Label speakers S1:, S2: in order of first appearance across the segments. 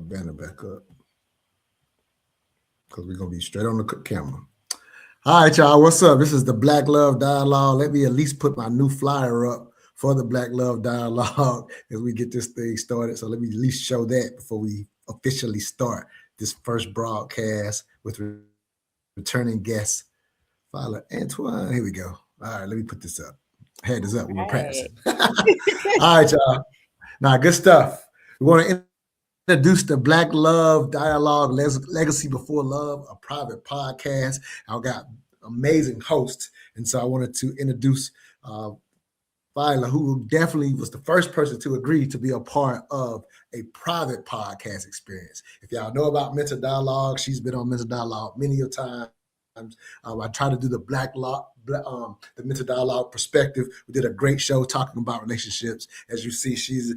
S1: banner back up because we're going to be straight on the camera. All right, y'all. What's up? This is the Black Love Dialogue. Let me at least put my new flyer up for the Black Love Dialogue as we get this thing started. So let me at least show that before we officially start this first broadcast with returning guest, Fila Antwine. Here we go. All right, let me put this up. I had this up. We were practicing. All right, y'all. Now, good stuff. We want to introduce the Black Love Dialogue, Legacy Before Love, a private podcast. I've got amazing hosts. And so I wanted to introduce Fila, who definitely was the first person to agree to be a part of a private podcast experience. If y'all know about Mental Dialogue, she's been on Mental Dialogue many a times. I try to do the the Mental Dialogue perspective. We did a great show talking about relationships. As you see, she's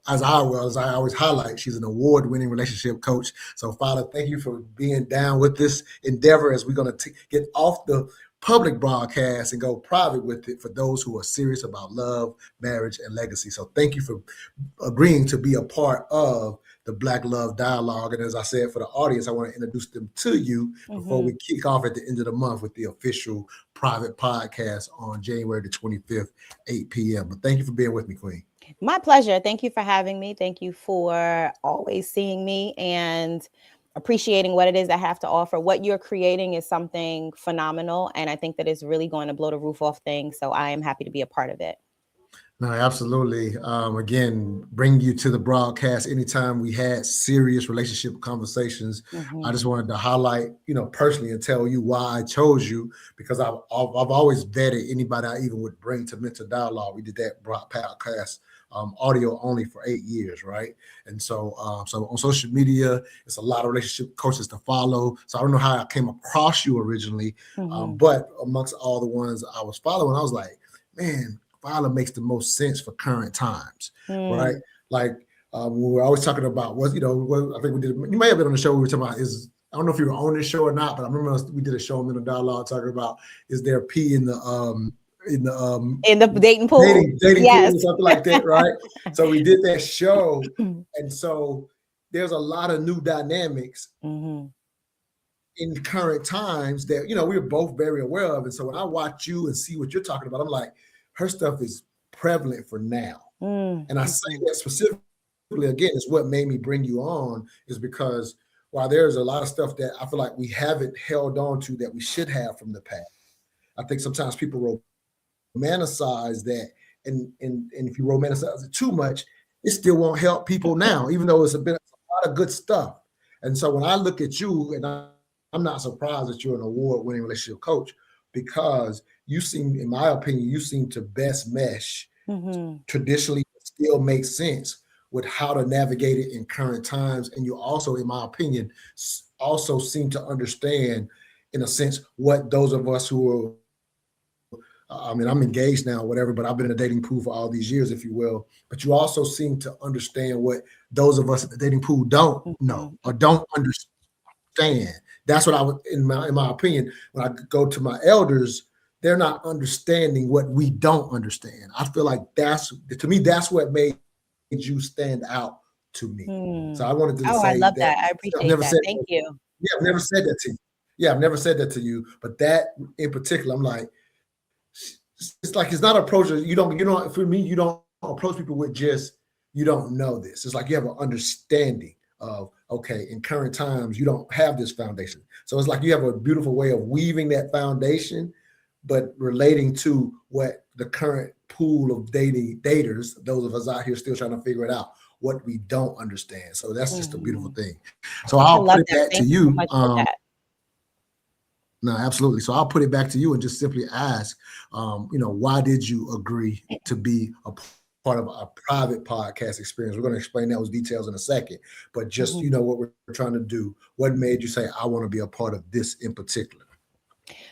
S1: as I always highlight, she's an award-winning relationship coach. So, Fila, thank you for being down with this endeavor as we're going to get off the public broadcast and go private with it for those who are serious about love, marriage, and legacy. So thank you for agreeing to be a part of the Black Love Dialogue. And as I said, for the audience, I want to introduce them to you before we kick off at the end of the month with the official private podcast on January the 25th, 8 p.m. But thank you for being with me, Queen.
S2: My pleasure. Thank you for having me. Thank you for always seeing me and appreciating what it is I have to offer. What you're creating is something phenomenal, and I think that it's really going to blow the roof off things. So I am happy to be a part of it.
S1: No, absolutely. Again, bring you to the broadcast anytime we had serious relationship conversations. I just wanted to highlight, personally and tell you why I chose you, because I've always vetted anybody I even would bring to Mental Dialogue. We did that podcast audio only for 8 years, right? And so on social media, it's a lot of relationship coaches to follow. So I don't know how I came across you originally, but amongst all the ones I was following, I was like, man, Fila makes the most sense for current times, right? Like we were always talking about I think we did. You may have been on the show. We were talking about I don't know if you were on this show or not, but I remember we did a show in Mental Dialogue talking about, is there pee in the
S2: dating pool,
S1: dating pool or something like that, right? So we did that show, and so there's a lot of new dynamics in current times that we're both very aware of. And so when I watch you and see what you're talking about, I'm like, her stuff is prevalent for now. And I say that specifically, again, is what made me bring you on, is because while there's a lot of stuff that I feel like we haven't held on to that we should have from the past, I think sometimes people romanticize that, and if you romanticize it too much, it still won't help people now, even though it's a lot of good stuff. And so when I look at you, and I'm not surprised that you're an award-winning relationship coach, because you seem, in my opinion, you seem to best mesh traditionally, still make sense with how to navigate it in current times. And you also, in my opinion, also seem to understand, in a sense, what those of us who are, I'm engaged now, whatever, but I've been in a dating pool for all these years, if you will. But you also seem to understand what those of us at the dating pool don't know or don't understand. That's what I would, in my opinion, when I go to my elders, they're not understanding what we don't understand. I feel like that's what made you stand out to me. So I wanted to say,
S2: I love that. I appreciate that. Thank you.
S1: Yeah, I've never said that to you. Yeah, I've never said that to you. But that in particular, I'm like, it's like, it's not an approach. You don't, for me, you don't approach people with just, you don't know this. It's like you have an understanding of, okay, in current times, you don't have this foundation. So it's like you have a beautiful way of weaving that foundation, but relating to what the current pool of daters, those of us out here still trying to figure it out, what we don't understand. So that's just a beautiful thing. So I'll put it back to you. No, absolutely. So I'll put it back to you and just simply ask, why did you agree to be a part of a private podcast experience? We're going to explain those details in a second, but just, what we're trying to do, what made you say, I want to be a part of this in particular?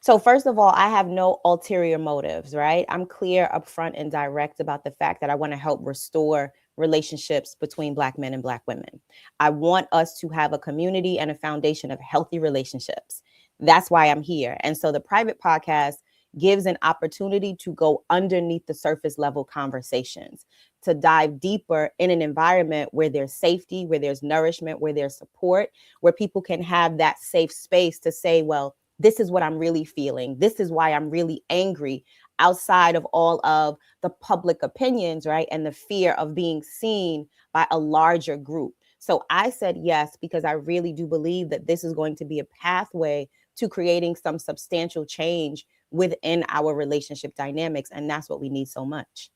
S2: So first of all, I have no ulterior motives, right? I'm clear, upfront, and direct about the fact that I want to help restore relationships between Black men and Black women. I want us to have a community and a foundation of healthy relationships. That's why I'm here. And so the private podcast gives an opportunity to go underneath the surface level conversations, to dive deeper in an environment where there's safety, where there's nourishment, where there's support, where people can have that safe space to say, well, this is what I'm really feeling. This is why I'm really angry, outside of all of the public opinions, right? And the fear of being seen by a larger group. So I said yes, because I really do believe that this is going to be a pathway to creating some substantial change within our relationship dynamics. And that's what we need so much.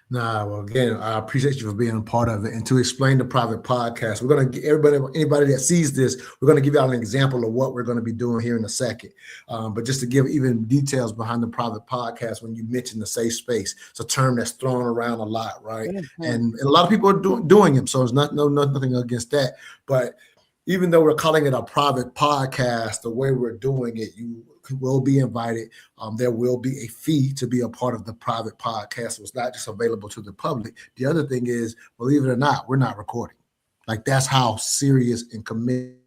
S1: Well, again, I appreciate you for being a part of it. And to explain the private podcast, we're going to get anybody that sees this, we're going to give you an example of what we're going to be doing here in a second. But just to give even details behind the private podcast, when you mention the safe space, it's a term that's thrown around a lot, right?
S2: Mm-hmm.
S1: And a lot of people are doing it. So it's nothing against that. But even though we're calling it a private podcast, the way we're doing it, you will be invited. There will be a fee to be a part of the private podcast. So it's not just available to the public. The other thing is, believe it or not, we're not recording. Like, that's how serious and committed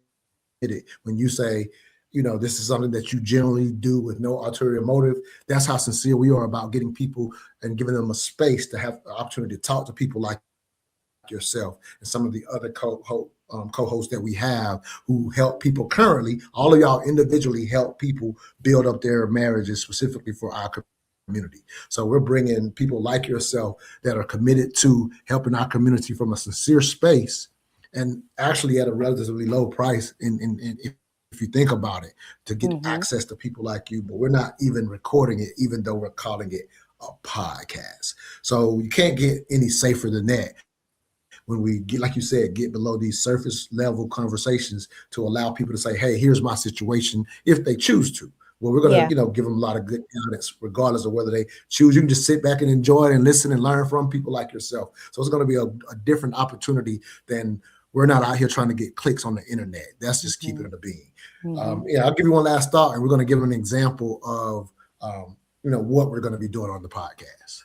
S1: when you say, this is something that you generally do with no ulterior motive. That's how sincere we are about getting people and giving them a space to have the opportunity to talk to people like yourself and some of the other co-hosts that we have who help people currently. All of y'all individually help people build up their marriages specifically for our community. So we're bringing people like yourself that are committed to helping our community from a sincere space, and actually at a relatively low price if you think about it, to get access to people like you. But we're not even recording it, even though we're calling it a podcast. So you can't get any safer than that. When we get, like you said, get below these surface level conversations to allow people to say, hey, here's my situation, if they choose to. Well, we're going to, give them a lot of good guidance, regardless of whether they choose. You can just sit back and enjoy it and listen and learn from people like yourself. So it's going to be a different opportunity than, we're not out here trying to get clicks on the internet. That's just keeping it a being. I'll give you one last thought, and we're going to give an example of, what we're going to be doing on the podcast.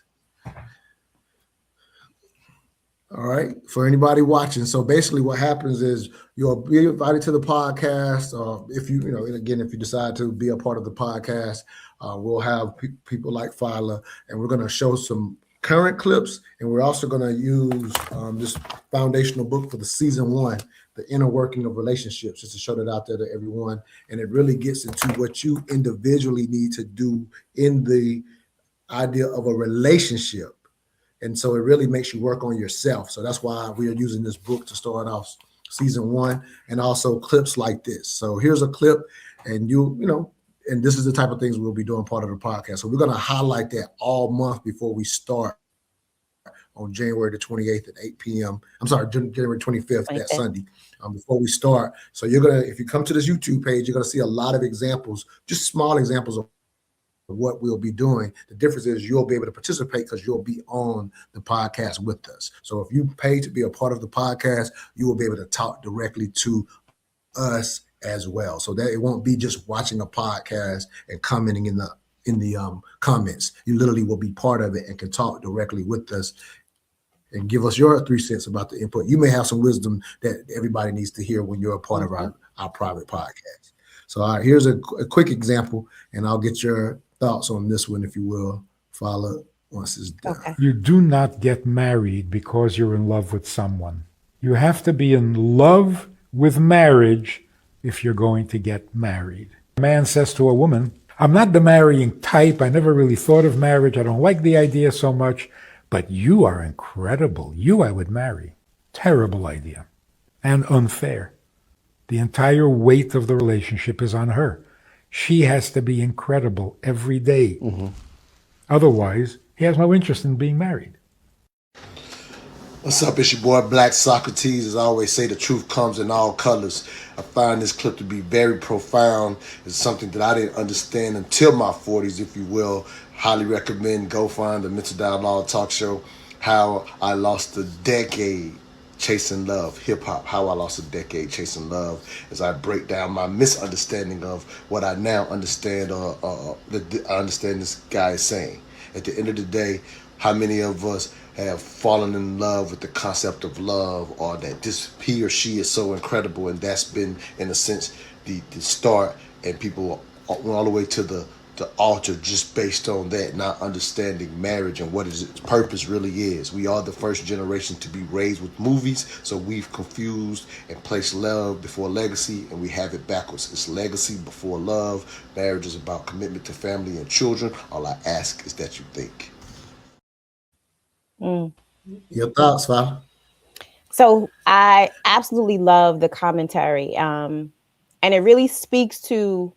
S1: All right, for anybody watching. So basically what happens is you'll be invited to the podcast. If you decide to be a part of the podcast, we'll have people like Fila, and we're going to show some current clips. And we're also going to use this foundational book for the season 1, The Inner Working of Relationships, just to show that out there to everyone. And it really gets into what you individually need to do in the idea of a relationship. And so it really makes you work on yourself. So that's why we are using this book to start off season 1, and also clips like this. So here's a clip, and and this is the type of things we'll be doing part of the podcast. So we're going to highlight that all month before we start on January the 28th at 8 p.m. I'm sorry, January 25th, that Sunday, before we start. So if you come to this YouTube page, you're going to see a lot of examples, just small examples of what we'll be doing. The difference is you'll be able to participate because you'll be on the podcast with us. So if you pay to be a part of the podcast, you will be able to talk directly to us as well. So that it won't be just watching a podcast and commenting in the comments. You literally will be part of it and can talk directly with us and give us your 3 cents about the input. You may have some wisdom that everybody needs to hear when you're a part of our private podcast. So here's a quick example, and I'll get your thoughts on this one, if you will, Fila, once it's done.
S3: Okay. You do not get married because you're in love with someone. You have to be in love with marriage if you're going to get married. A man says to a woman, I'm not the marrying type. I never really thought of marriage. I don't like the idea so much, but you are incredible. You I would marry. Terrible idea and unfair. The entire weight of the relationship is on her. She has to be incredible every day. Otherwise, he has no interest in being married.
S1: What's up? It's your boy, Black Socrates. As I always say, the truth comes in all colors. I find this clip to be very profound. It's something that I didn't understand until my 40s, if you will. Highly recommend go find the Mental Dialogue Talk Show, How I Lost a Decade Chasing Love, hip-hop, How I Lost a Decade Chasing Love, as I break down my misunderstanding of what I now understand, I understand this guy is saying. At the end of the day, how many of us have fallen in love with the concept of love, or that he or she is so incredible, and that's been, in a sense, the start, and people went all the way to the
S4: the altar just based on that, not understanding marriage and what its purpose really is. We are the first generation to be raised with movies, so we've confused and placed love before legacy, and we have it backwards. It's legacy before love. Marriage is about commitment to family and children. All I ask is that you think.
S1: Your thoughts, Fila?
S2: So I absolutely love the commentary. And it really speaks to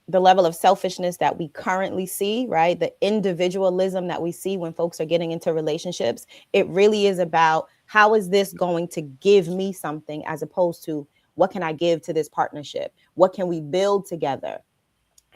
S2: the level of selfishness that we currently see, right? The individualism that we see when folks are getting into relationships. It really is about how is this going to give me something as opposed to what can I give to this partnership? What can we build together?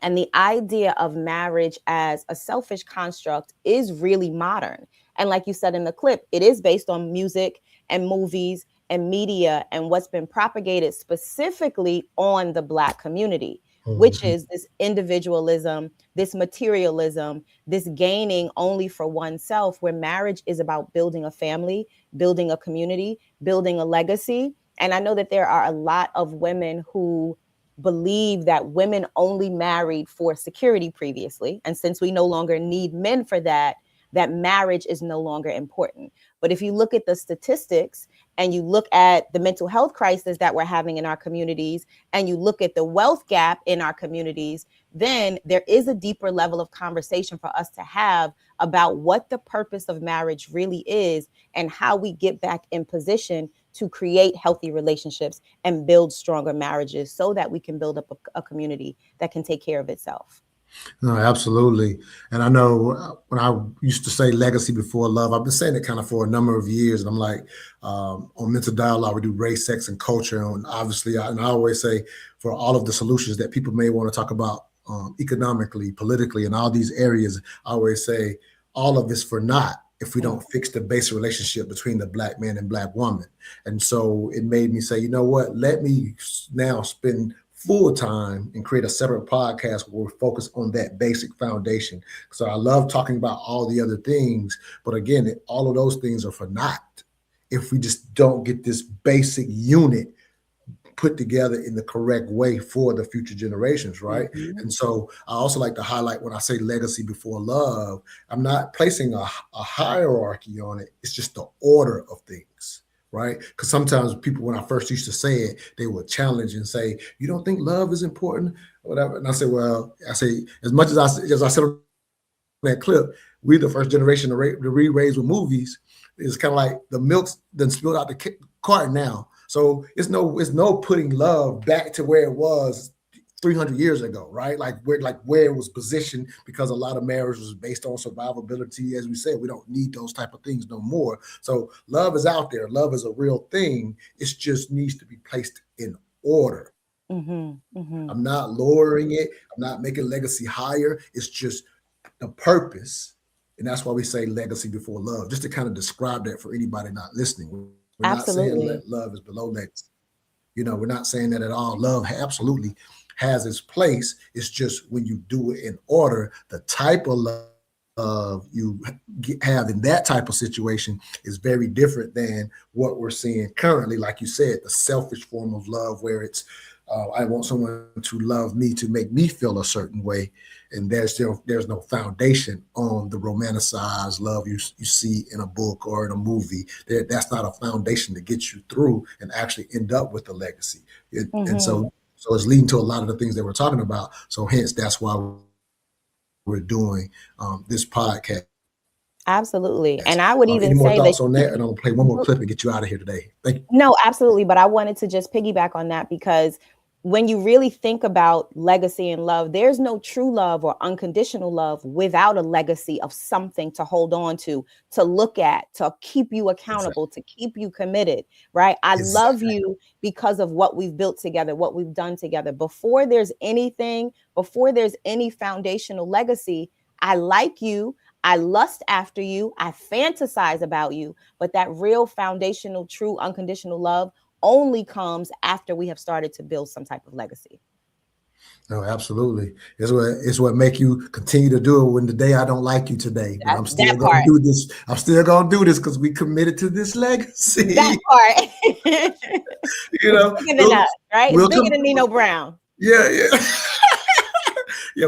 S2: And the idea of marriage as a selfish construct is really modern. And like you said in the clip, it is based on music and movies and media and what's been propagated specifically on the Black community, which is this individualism, this materialism, this gaining only for oneself, where marriage is about building a family, building a community, building a legacy. And I know that there are a lot of women who believe that women only married for security previously. And since we no longer need men for that, that marriage is no longer important. But if you look at the statistics and you look at the mental health crisis that we're having in our communities, and you look at the wealth gap in our communities, then there is a deeper level of conversation for us to have about what the purpose of marriage really is and how we get back in position to create healthy relationships and build stronger marriages so that we can build up a community that can take care of itself.
S1: No, absolutely. And I know when I used to say legacy before love, I've been saying it kind of for a number of years. And I'm like, on Mental Dialogue, we do race, sex, and culture. And obviously, I always say for all of the solutions that people may want to talk about economically, politically, and all these areas, I always say all of this for naught if we don't fix the basic relationship between the Black man and Black woman. And so it made me say, you know what, let me now spend full time and create a separate podcast where we focus on that basic foundation. So I love talking about all the other things, but again, all of those things are for naught if we just don't get this basic unit put together in the correct way for the future generations, right? And so I also like to highlight when I say legacy before love, I'm not placing a hierarchy on it. It's just the order of things, right? Because sometimes people, when I first used to say it, they would challenge and say, you don't think love is important? Whatever. And I say, well, as much as I said on that clip, we're the first generation to re-raise with movies. It's kind of like the milk's then spilled out the carton now. So it's no putting love back to where it was 300 years ago, right? Like where it was positioned, because a lot of marriage was based on survivability. As we said, we don't need those type of things no more. So love is out there. Love is a real thing. It just needs to be placed in order. I'm not lowering it. I'm not making legacy higher. It's just the purpose. And that's why we say legacy before love, just to kind of describe that for anybody not listening. We're
S2: Absolutely.
S1: not saying that love is below legacy. We're not saying that at all. Love absolutely has its place. It's just when you do it in order, the type of love you have in that type of situation is very different than what we're seeing currently. Like you said, the selfish form of love, where it's I want someone to love me to make me feel a certain way, and there's no foundation on the romanticized love you see in a book or in a movie. That's not a foundation to get you through and actually end up with a legacy. And so it's leading to a lot of the things that we're talking about. So hence, that's why we're doing this podcast.
S2: Absolutely. And I would even
S1: any more
S2: say
S1: thoughts
S2: that
S1: on that, and I'm gonna play one more clip and get you out of here today. Thank you.
S2: No, absolutely. But I wanted to just piggyback on that, because when you really think about legacy and love, there's no true love or unconditional love without a legacy of something to hold on to look at, to keep you accountable, to keep you committed, right? I love you because of what we've built together, what we've done together. Before there's any foundational legacy, I like you, I lust after you, I fantasize about you, but that real foundational, true, unconditional love only comes after we have started to build some type of legacy.
S1: No, absolutely. It's what make you continue to do it when the day I don't like you today. But I'm still going to do this. I'm still going to do this because we committed to this legacy.
S2: That part. Bigger than us, right? It's bigger than Nino Brown.
S1: Yeah. Yeah,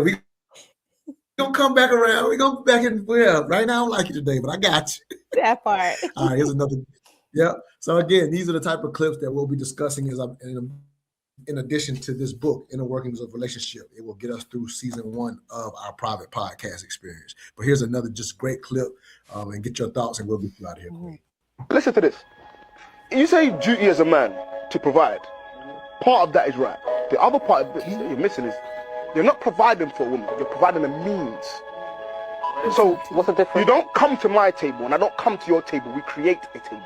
S1: gonna come back around. We're gonna be back in. Well, right now I don't like you today, but I got you.
S2: That part.
S1: All right, here's another. Yeah. So again, these are the type of clips that we'll be discussing in addition to this book, Inner Workings of Relationship. It will get us through season 1 of our private podcast experience. But here's another just great clip, and get your thoughts, and we'll get you out of here, Queen.
S5: Listen to this. You say duty as a man to provide. Part of that is right. The other part that you're missing is you're not providing for a woman. You're providing a means. So
S6: what's the difference?
S5: You don't come to my table and I don't come to your table. We create a table.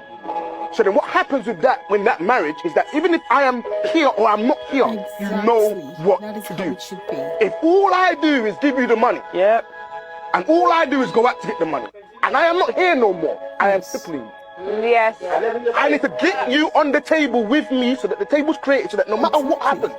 S5: So then what happens with that, when that marriage, is that even if I am here or I'm not here, you know what to do. If all I do is give you the money, and all I do is go out to get the money, and I am not here no more, I am simply.
S6: Yes.
S5: I need to get you on the table with me so that the table's created, so that no matter what happens,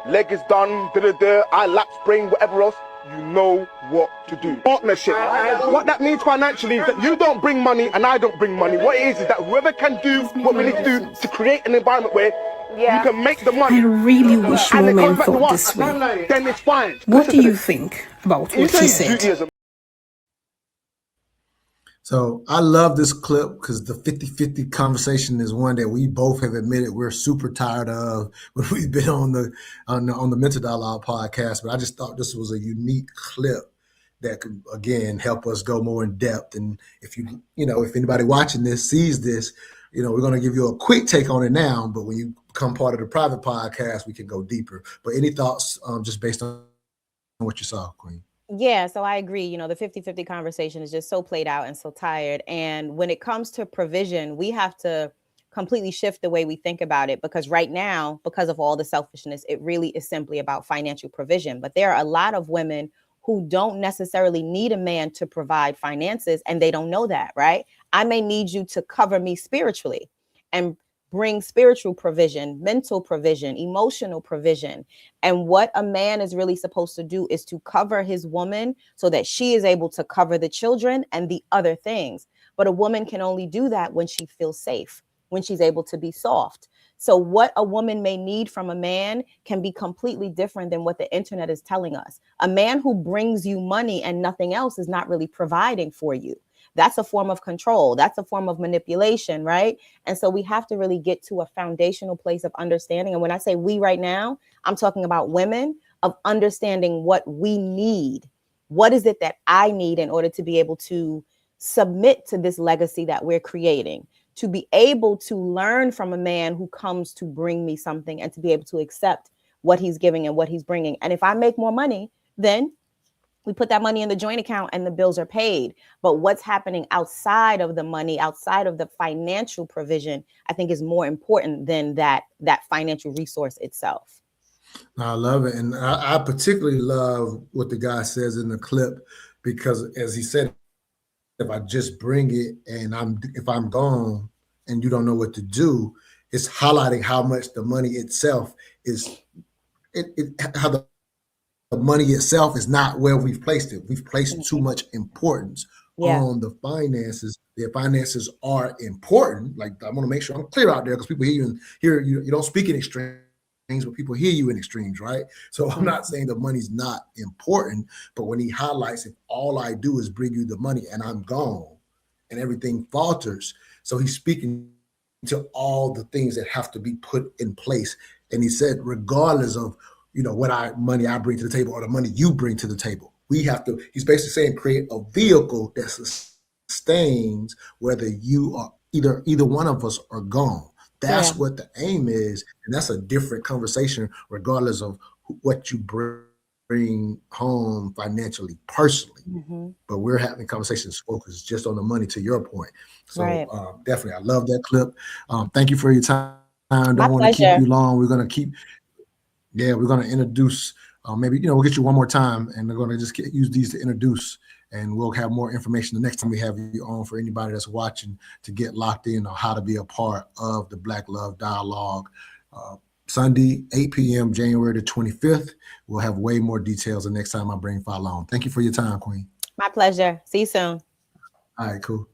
S5: leg is done, I lapse brain, whatever else, you know what to do. Partnership. What that means financially is that you don't bring money and I don't bring money. What it is that whoever can do what we need to do to create an environment where you can make the money.
S7: I really wish more men thought this way.
S5: Then it's fine.
S7: What do you think about what he said?
S1: So I love this clip because the 50-50 conversation is one that we both have admitted we're super tired of when we've been on the Mental Dialogue podcast. But I just thought this was a unique clip that could, again, help us go more in depth. And if if anybody watching this sees this, we're going to give you a quick take on it now. But when you become part of the private podcast, we can go deeper. But any thoughts just based on what you saw, Queen?
S2: Yeah, so I agree. The 50-50 conversation is just so played out and so tired. And when it comes to provision, we have to completely shift the way we think about it, because right now, because of all the selfishness, it really is simply about financial provision. But there are a lot of women who don't necessarily need a man to provide finances, and they don't know that, right? I may need you to cover me spiritually and bring spiritual provision, mental provision, emotional provision. And what a man is really supposed to do is to cover his woman so that she is able to cover the children and the other things. But a woman can only do that when she feels safe, when she's able to be soft. So what a woman may need from a man can be completely different than what the internet is telling us. A man who brings you money and nothing else is not really providing for you. That's a form of control. That's a form of manipulation, right? And so we have to really get to a foundational place of understanding. And when I say we right now, I'm talking about women, of understanding what we need. What is it that I need in order to be able to submit to this legacy that we're creating, to be able to learn from a man who comes to bring me something and to be able to accept what he's giving and what he's bringing. And if I make more money, then we put that money in the joint account and the bills are paid. But what's happening outside of the money, outside of the financial provision, I think is more important than that financial resource itself.
S1: I love it. And I particularly love what the guy says in the clip, because as he said, if I just bring it and if I'm gone and you don't know what to do, it's highlighting how much the money itself is, how the money itself is not where we've placed it. We've placed too much importance on the finances. The finances are important. Like, I want to make sure I'm clear out there, because people hear you don't speak in extremes, but people hear you in extremes, right? So I'm not saying the money's not important, but when he highlights, if all I do is bring you the money and I'm gone and everything falters, so he's speaking to all the things that have to be put in place. And he said, regardless of what money I bring to the table or the money you bring to the table, we have to, he's basically saying, create a vehicle that sustains whether you are either one of us are gone. That's what the aim is. And that's a different conversation, regardless of what you bring home financially, personally. Mm-hmm. But we're having conversations focused just on the money, to your point. So definitely, I love that clip. Thank you for your time. Don't want to keep you long. We're going to introduce, maybe, we'll get you one more time, and we're going to just use these to introduce, and we'll have more information the next time we have you on for anybody that's watching to get locked in on how to be a part of the Black Love Dialogue. Sunday, 8 p.m., January the 25th. We'll have way more details the next time I bring Fila on. Thank you for your time, Queen.
S2: My pleasure. See you soon.
S1: All right, cool.